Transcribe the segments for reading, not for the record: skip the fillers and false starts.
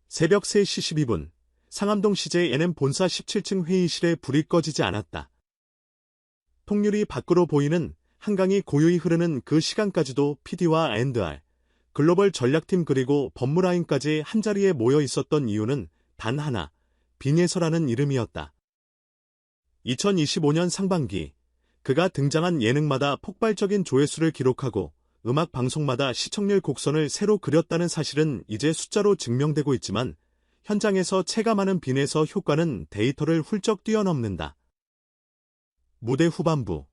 새벽 3시 12분, 상암동 CJ NM 본사 17층 회의실에 불이 꺼지지 않았다. 통유리 밖으로 보이는 한강이 고요히 흐르는 그 시간까지도 PD와 A&R, 글로벌 전략팀 그리고 법무라인까지 한자리에 모여 있었던 이유는 단 하나, 빈예서라는 이름이었다. 2025년 상반기, 그가 등장한 예능마다 폭발적인 조회수를 기록하고 음악 방송마다 시청률 곡선을 새로 그렸다는 사실은 이제 숫자로 증명되고 있지만 현장에서 체감하는 빈예서 효과는 데이터를 훌쩍 뛰어넘는다. 무대 후반부,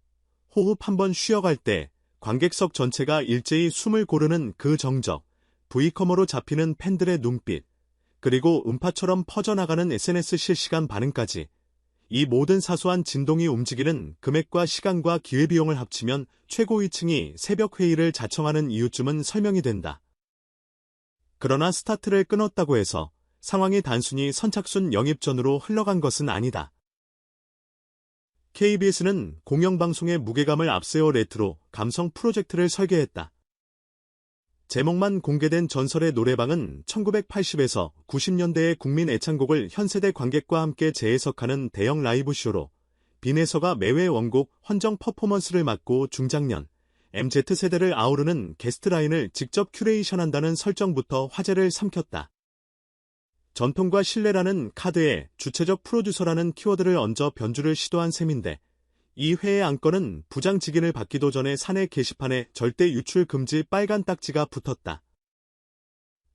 호흡 한번 쉬어갈 때 관객석 전체가 일제히 숨을 고르는 그 정적, V커머로 잡히는 팬들의 눈빛, 그리고 음파처럼 퍼져나가는 SNS 실시간 반응까지 이 모든 사소한 진동이 움직이는 금액과 시간과 기회비용을 합치면 최고위층이 새벽 회의를 자청하는 이유쯤은 설명이 된다. 그러나 스타트를 끊었다고 해서 상황이 단순히 선착순 영입전으로 흘러간 것은 아니다. KBS는 공영방송의 무게감을 앞세워 레트로 감성 프로젝트를 설계했다. 제목만 공개된 전설의 노래방은 1980에서 90년대의 국민 애창곡을 현세대 관객과 함께 재해석하는 대형 라이브 쇼로 빈예서가 매회 원곡 헌정 퍼포먼스를 맡고 중장년, MZ세대를 아우르는 게스트라인을 직접 큐레이션한다는 설정부터 화제를 삼켰다. 전통과 신뢰라는 카드에 주체적 프로듀서라는 키워드를 얹어 변주를 시도한 셈인데 이 회의 안건은 부장직인을 받기도 전에 사내 게시판에 절대 유출 금지 빨간 딱지가 붙었다.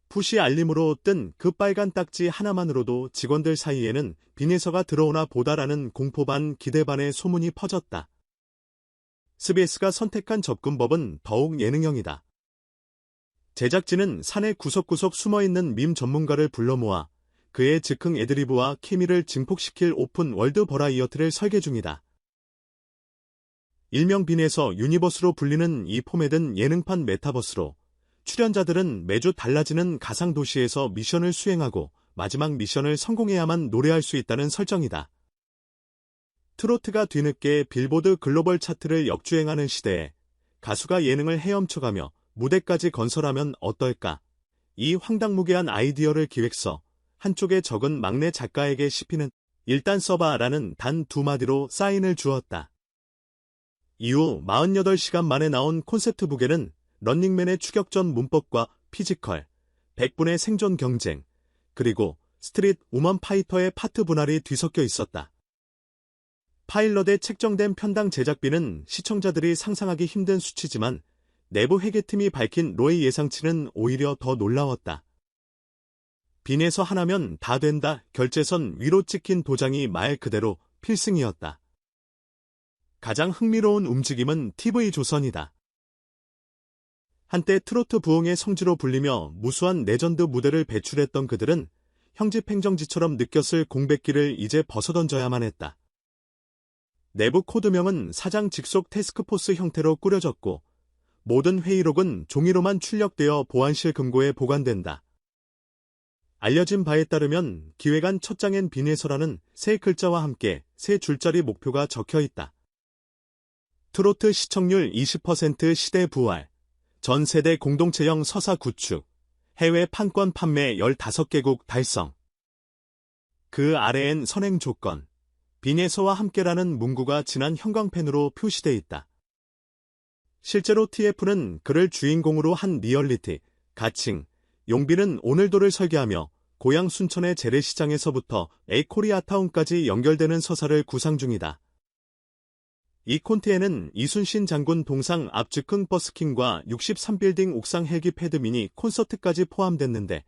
푸시 알림으로 뜬 그 빨간 딱지 하나만으로도 직원들 사이에는 빈예서가 들어오나 보다라는 공포 반 기대 반의 소문이 퍼졌다. SBS가 선택한 접근법은 더욱 예능형이다. 제작진은 사내 구석구석 숨어있는 밈 전문가를 불러 모아 그의 즉흥 애드리브와 케미를 증폭시킬 오픈 월드 버라이어티를 설계 중이다. 일명 빈예서 유니버스로 불리는 이 포맷은 예능판 메타버스로 출연자들은 매주 달라지는 가상도시에서 미션을 수행하고 마지막 미션을 성공해야만 노래할 수 있다는 설정이다. 트로트가 뒤늦게 빌보드 글로벌 차트를 역주행하는 시대에 가수가 예능을 헤엄쳐가며 무대까지 건설하면 어떨까? 이 황당무계한 아이디어를 기획서 한쪽에 적은 막내 작가에게 씹히는 일단 써봐라는 단 두 마디로 사인을 주었다. 이후 48시간 만에 나온 콘셉트북에는 런닝맨의 추격전 문법과 피지컬, 100분의 생존 경쟁, 그리고 스트릿 우먼 파이터의 파트 분할이 뒤섞여 있었다. 파일럿에 책정된 편당 제작비는 시청자들이 상상하기 힘든 수치지만 내부 회계팀이 밝힌 로의 예상치는 오히려 더 놀라웠다. 빈예서 하나면 다 된다 결제선 위로 찍힌 도장이 말 그대로 필승이었다. 가장 흥미로운 움직임은 TV조선이다. 한때 트로트 부흥의 성지로 불리며 무수한 레전드 무대를 배출했던 그들은 형집행정지처럼 느꼈을 공백기를 이제 벗어던져야만 했다. 내부 코드명은 사장 직속 태스크포스 형태로 꾸려졌고 모든 회의록은 종이로만 출력되어 보안실 금고에 보관된다. 알려진 바에 따르면 기획안 첫 장엔 빈예서라는 세 글자와 함께 세 줄짜리 목표가 적혀있다. 트로트 시청률 20% 시대 부활, 전 세대 공동체형 서사 구축, 해외 판권 판매 15개국 달성. 그 아래엔 선행 조건, 빈예서와 함께라는 문구가 진한 형광펜으로 표시돼 있다. 실제로 TF는 그를 주인공으로 한 리얼리티, 가칭, 용비는 오늘도를 설계하며 고향 순천의 재래시장에서부터 에이코리아타운까지 연결되는 서사를 구상 중이다. 이 콘티에는 이순신 장군 동상 앞 즉흥 버스킹과 63빌딩 옥상 헬기 패드 미니 콘서트까지 포함됐는데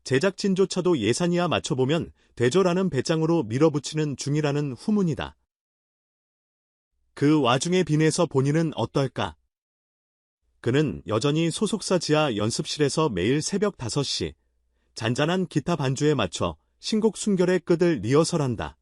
제작진조차도 예산이야 맞춰보면 되죠라는 배짱으로 밀어붙이는 중이라는 후문이다. 그 와중에 빈예서 본인은 어떨까? 그는 여전히 소속사 지하 연습실에서 매일 새벽 5시 잔잔한 기타 반주에 맞춰 신곡 순결의 끝을 리허설한다.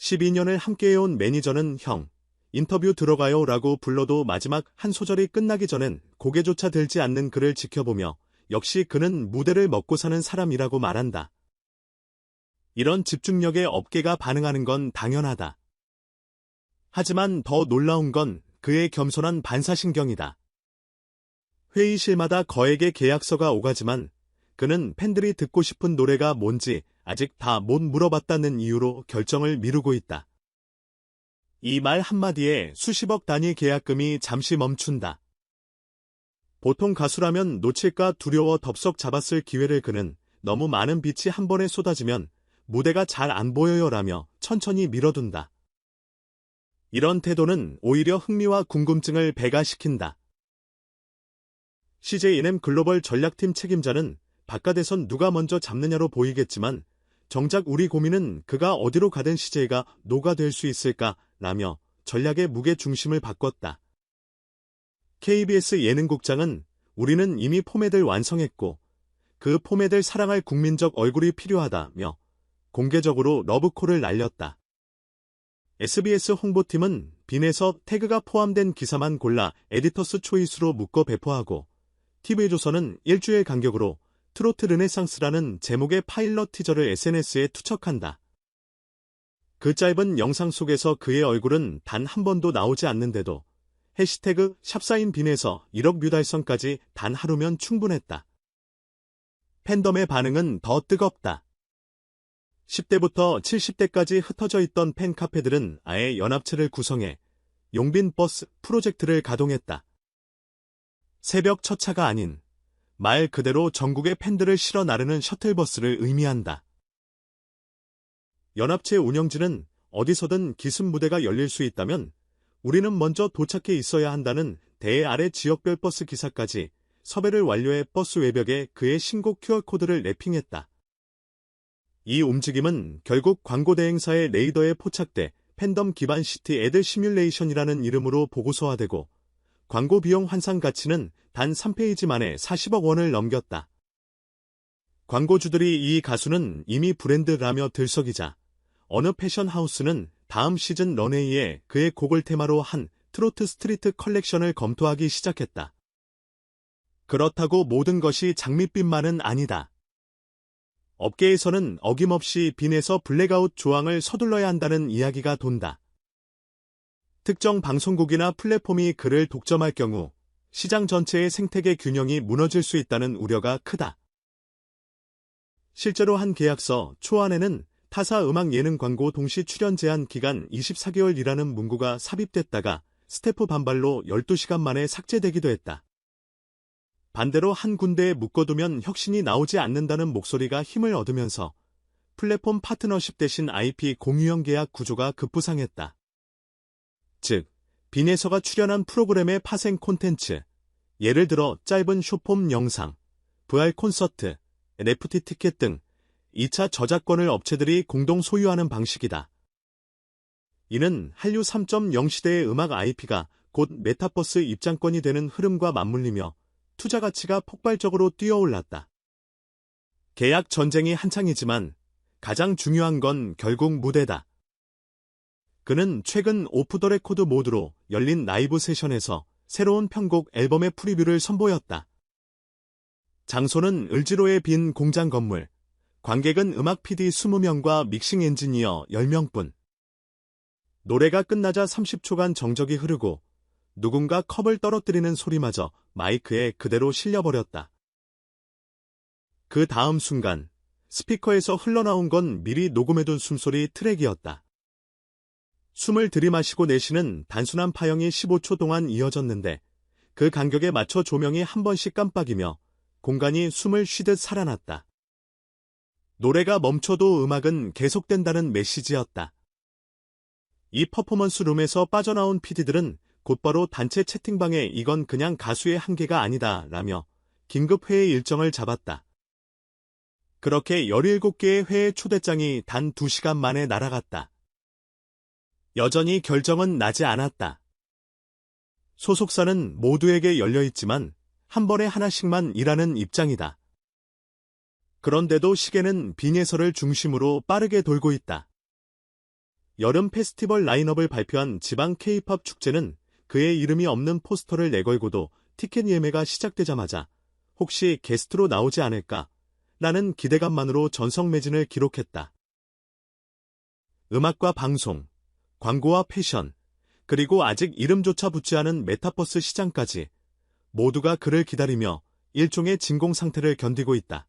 12년을 함께해온 매니저는 형, 인터뷰 들어가요 라고 불러도 마지막 한 소절이 끝나기 전엔 고개조차 들지 않는 그를 지켜보며 역시 그는 무대를 먹고 사는 사람이라고 말한다. 이런 집중력에 업계가 반응하는 건 당연하다. 하지만 더 놀라운 건 그의 겸손한 반사신경이다. 회의실마다 거액의 계약서가 오가지만 그는 팬들이 듣고 싶은 노래가 뭔지 아직 다 못 물어봤다는 이유로 결정을 미루고 있다. 이 말 한마디에 수십억 단위 계약금이 잠시 멈춘다. 보통 가수라면 놓칠까 두려워 덥석 잡았을 기회를 그는 너무 많은 빛이 한 번에 쏟아지면 무대가 잘 안 보여요라며 천천히 미뤄둔다. 이런 태도는 오히려 흥미와 궁금증을 배가시킨다. CJ&M 글로벌 전략팀 책임자는 바깥에선 누가 먼저 잡느냐로 보이겠지만 정작 우리 고민은 그가 어디로 가든 CJ가 노가 될 수 있을까 라며 전략의 무게 중심을 바꿨다. KBS 예능국장은 우리는 이미 포맷을 완성했고 그 포맷을 사랑할 국민적 얼굴이 필요하다며 공개적으로 러브콜을 날렸다. SBS 홍보팀은 빈에서 태그가 포함된 기사만 골라 에디터스 초이스로 묶어 배포하고 TV조선은 일주일 간격으로 트로트 르네상스라는 제목의 파일럿 티저를 SNS에 투척한다. 그 짧은 영상 속에서 그의 얼굴은 단 한 번도 나오지 않는데도 해시태그 샵사인 빈에서 1억 뷰 달성까지 단 하루면 충분했다. 팬덤의 반응은 더 뜨겁다. 10대부터 70대까지 흩어져 있던 팬카페들은 아예 연합체를 구성해 용빈 버스 프로젝트를 가동했다. 새벽 첫 차가 아닌 말 그대로 전국의 팬들을 실어 나르는 셔틀버스를 의미한다. 연합체 운영진은 어디서든 기습 무대가 열릴 수 있다면 우리는 먼저 도착해 있어야 한다는 대 아래 지역별 버스 기사까지 섭외를 완료해 버스 외벽에 그의 신곡 QR코드를 랩핑했다. 이 움직임은 결국 광고 대행사의 레이더에 포착돼 팬덤 기반 시티 애드 시뮬레이션이라는 이름으로 보고서화되고 광고 비용 환산 가치는 단 3페이지 만에 40억 원을 넘겼다. 광고주들이 이 가수는 이미 브랜드라며 들썩이자 어느 패션 하우스는 다음 시즌 런웨이에 그의 곡을 테마로 한 트로트 스트리트 컬렉션을 검토하기 시작했다. 그렇다고 모든 것이 장밋빛만은 아니다. 업계에서는 어김없이 빈에서 블랙아웃 조항을 서둘러야 한다는 이야기가 돈다. 특정 방송국이나 플랫폼이 그를 독점할 경우 시장 전체의 생태계 균형이 무너질 수 있다는 우려가 크다. 실제로 한 계약서 초안에는 타사 음악 예능 광고 동시 출연 제한 기간 24개월이라는 문구가 삽입됐다가 스태프 반발로 12시간 만에 삭제되기도 했다. 반대로 한 군데에 묶어두면 혁신이 나오지 않는다는 목소리가 힘을 얻으면서 플랫폼 파트너십 대신 IP 공유형 계약 구조가 급부상했다. 즉, 빈에서가 출연한 프로그램의 파생 콘텐츠, 예를 들어 짧은 쇼폼 영상, VR 콘서트, NFT 티켓 등 2차 저작권을 업체들이 공동 소유하는 방식이다. 이는 한류 3.0 시대의 음악 IP가 곧 메타버스 입장권이 되는 흐름과 맞물리며 투자 가치가 폭발적으로 뛰어올랐다. 계약 전쟁이 한창이지만 가장 중요한 건 결국 무대다. 그는 최근 오프 더 레코드 모드로 열린 라이브 세션에서 새로운 편곡 앨범의 프리뷰를 선보였다. 장소는 을지로의 빈 공장 건물, 관객은 음악 PD 20명과 믹싱 엔지니어 10명뿐. 노래가 끝나자 30초간 정적이 흐르고 누군가 컵을 떨어뜨리는 소리마저 마이크에 그대로 실려버렸다. 그 다음 순간 스피커에서 흘러나온 건 미리 녹음해둔 숨소리 트랙이었다. 숨을 들이마시고 내쉬는 단순한 파형이 15초 동안 이어졌는데 그 간격에 맞춰 조명이 한 번씩 깜빡이며 공간이 숨을 쉬듯 살아났다. 노래가 멈춰도 음악은 계속된다는 메시지였다. 이 퍼포먼스 룸에서 빠져나온 PD들은 곧바로 단체 채팅방에 이건 그냥 가수의 한계가 아니다 라며 긴급 회의 일정을 잡았다. 그렇게 17개의 회의 초대장이 단 2시간 만에 날아갔다. 여전히 결정은 나지 않았다. 소속사는 모두에게 열려있지만 한 번에 하나씩만 일하는 입장이다. 그런데도 시계는 빈예설을 중심으로 빠르게 돌고 있다. 여름 페스티벌 라인업을 발표한 지방 K-팝 축제는 그의 이름이 없는 포스터를 내걸고도 티켓 예매가 시작되자마자 혹시 게스트로 나오지 않을까? 라는 기대감만으로 전성 매진을 기록했다. 음악과 방송, 광고와 패션, 그리고 아직 이름조차 붙지 않은 메타버스 시장까지 모두가 그를 기다리며 일종의 진공 상태를 견디고 있다.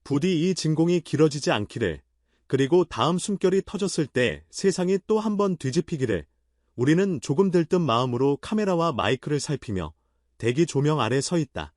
부디 이 진공이 길어지지 않기를, 그리고 다음 숨결이 터졌을 때 세상이 또 한 번 뒤집히기를. 우리는 조금 들뜬 마음으로 카메라와 마이크를 살피며 대기 조명 아래 서 있다.